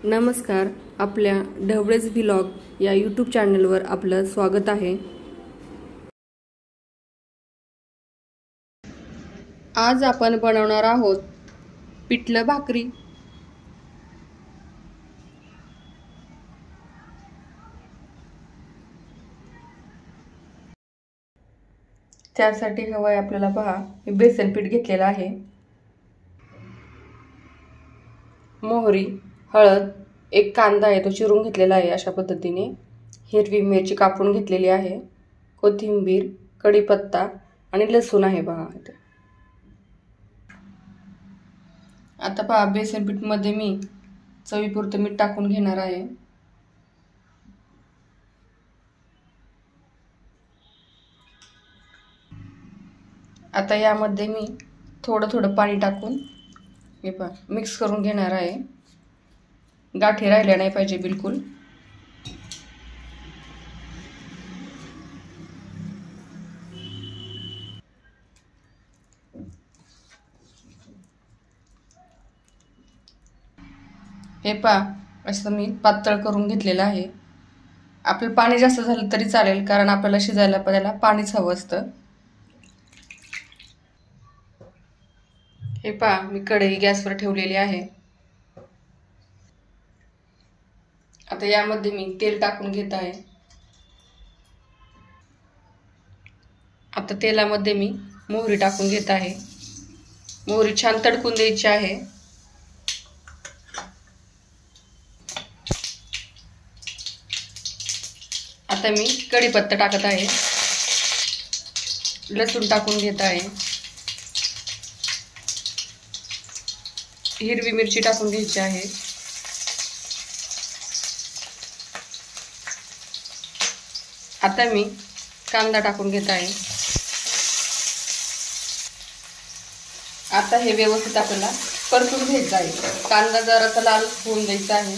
नमस्कार, आपल्या ढवळेच व्लॉग या यूट्यूब चॅनलवर आपलं स्वागत आहे। आज आपण बनवणार आहोत पिठलं भाकरी। त्यासाठी हवंय आपल्याला पहा, मी बेसन पीठ घेतलेलं आहे, मोहरी, हळद, एक कांदा आहे तो चिरून घेतलेला आहे अशा पद्धतीने, हिरवी मिरची कापून घेतलेली आहे, कोथिंबीर, कढीपत्ता आणि लसूण आहे पहा। आता पहा, बेसन पीठ मध्ये मी चवीपुरतं मीठ टाकून घेणार आहे। आता यामध्ये मी थोडं पाणी टाकून हे पहा मिक्स करून घेणार आहे। गाठी राहिल्या नाही पाहिजे बिलकुल। हे पहा, असं मी पातळ करून घेतलेलं आहे। आपलं पाणी जास्त झालं तरी चालेल, कारण आपल्याला शिजायला पहिला पाणीच हवं असतं। हे पहा, मी कढई गॅसवर ठेवलेली आहे। आता यामध्ये मी तेल टाकून घेत आहे। आता तेलामध्ये मी मोहरी टाकून घेत आहे। मोहरी छान तडकून द्यायची आहे। आता मी कढीपत्ता टाकत आहे, लसूण टाकून घेत आहे, हिरवी मिरची टाकून घ्यायची आहे, आता मी कांदा टाकून घेत आहे। आता हे व्यवस्थित आपल्याला परतून घ्यायचं आहे। कांदा जरासा लाल होऊन द्यायचा आहे।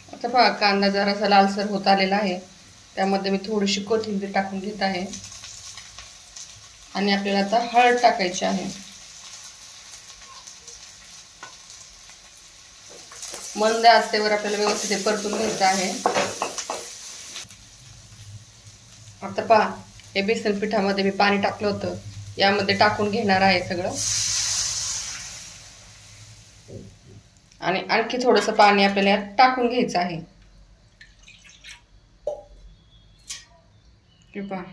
आता पहा, कांदा जरासा लालसर होत आलेला आहे। त्यामध्ये मी थोडीशी कोथिंबीर टाकून घेत आहे आणि आपल्याला आता हळद टाकायची आहे। मंद आचेवर आपल्याला व्यवस्थित परतून घ्यायचं आहे। आता पहा, हे बेसन पिठामध्ये मी पाणी टाकलं होतं, यामध्ये टाकून घेणार आहे सगळं, आणि आणखी थोडंसं पाणी आपल्याला टाकून घ्यायचं आहे। हे पहा,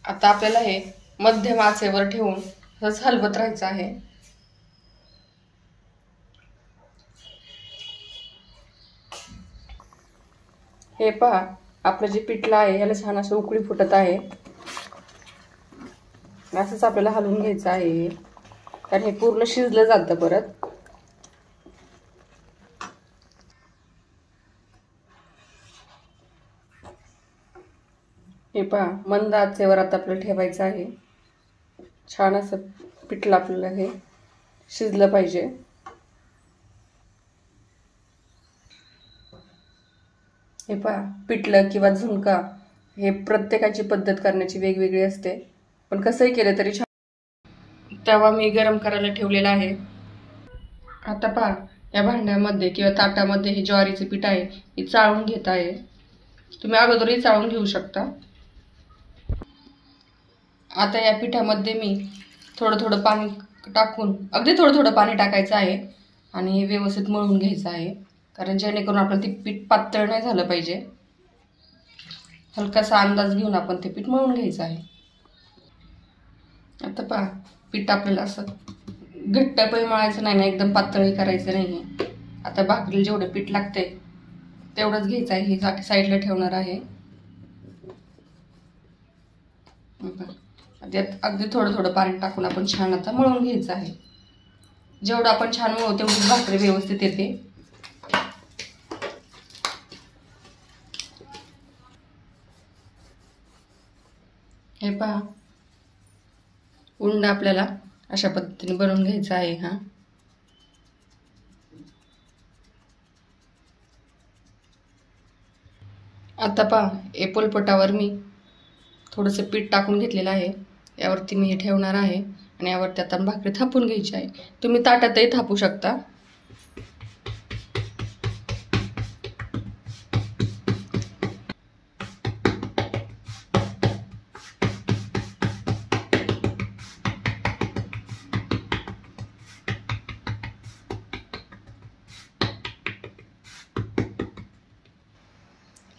आता आपल्याला हे मध्यम आचेवर ठेवून तसंच हलवत राहायचं आहे। हे पहा, आपलं जे पिठलं आहे याला छान असं उकळी फुटत आहे। असंच आपल्याला हलवून घ्यायचं आहे, कारण हे पूर्ण शिजलं जातं परत। हे पहा, मंद आचेवर आता आपल्याला ठेवायचं आहे। छान असं पिठलं आपल्याला हे शिजलं पाहिजे। हे पहा, पिठलं किंवा झुणका हे प्रत्येकाची पद्धत करण्याची वेगवेगळी असते, पण कसंही केलं तरी छान। तवा मी गरम करायला ठेवलेला आहे। आता पहा, या भांड्यामध्ये किंवा ताटामध्ये हे ज्वारीचे पीठ आहे हे चाळून घेत आहे। तुम्ही अगोदरही चाळून घेऊ शकता। आता या पिठामध्ये मी थोडं पाणी टाकून, अगदी थोडं पाणी टाकायचं आहे आणि हे व्यवस्थित मळून घ्यायचं आहे, कारण जेणेकरून आपल्याला ते पीठ पातळ नाही झालं पाहिजे। हलकासा अंदाज घेऊन आपण ते पीठ मळून घ्यायचं आहे। आता पहा, पीठ आपल्याला असं घट्टपही मळायचं नाही, एकदम पातळही करायचं नाही। आता भाकरीला जेवढं पीठ लागते तेवढंच घ्यायचं आहे। हे साईडला ठेवणार आहे। त्यात अगदी थोडं पाणी टाकून आपण छान आता मळून घ्यायचं आहे। जेवढं आपण छान मळू तेवढी भाकरी व्यवस्थित येते। हे पहा, उंडा आपल्याला अशा पद्धतीने बनवून घ्यायचा आहे। हा, आता पहा पोलपटावर मी थोडंसं पीठ टाकून घेतलेलं आहे. यावरती मी हे ठेवणार आहे आणि यावरती आता भाकरी थापून घ्यायची आहे. तुम्ही ताटातही थापू शकता.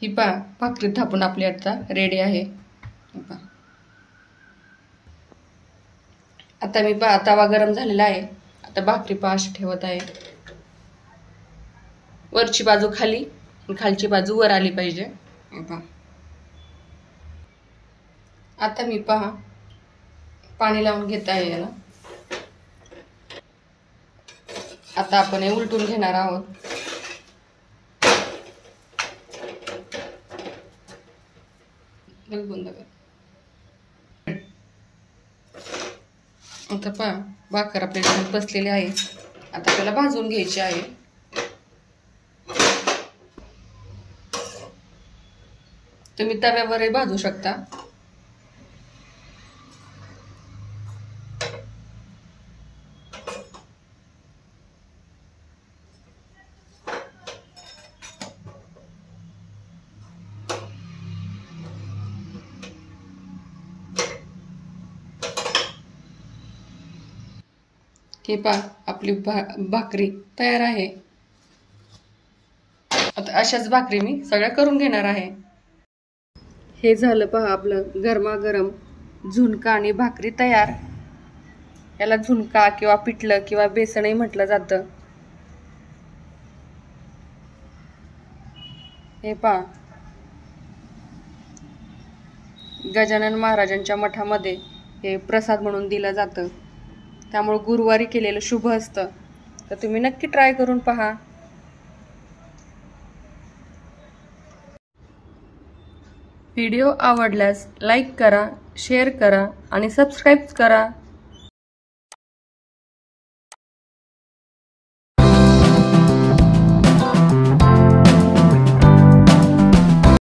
ही पहा भाकरी थापून आपली आता रेडी आहे. आता मी पहा तवा गरम झालेला आहे. आता भाकरी पहा अशी ठेवत आहे. वरची बाजू खाली आणि खालची बाजू वर आली पाहिजे. आता मी पहा पाणी लावून घेत आहे याला. आता आपण हे उलटून घेणार आहोत. आता पहा भाकर आपल्या छान बसलेली आहे. आता त्याला भाजून घ्यायची आहे. तुम्ही तव्यावरही भाजू शकता. हे पहा आपली भाकरी तयार आहे. आता अशाच भाकरी मी सगळ्या करून घेणार आहे. हे झालं पहा आपलं गरमागरम झुणका आणि भाकरी तयार. याला झुणका किंवा पिठलं किंवा बेसनही म्हटलं जातं. हे पहा गजानन महाराजांच्या मठामध्ये हे प्रसाद म्हणून दिलं जातं. त्यामुळे गुरुवारी केलेलं शुभ असतं. तर तुम्ही नक्की ट्राय करून पहा. व्हिडिओ आवडल्यास लाईक करा, शेअर करा आणि सबस्क्राईब करा.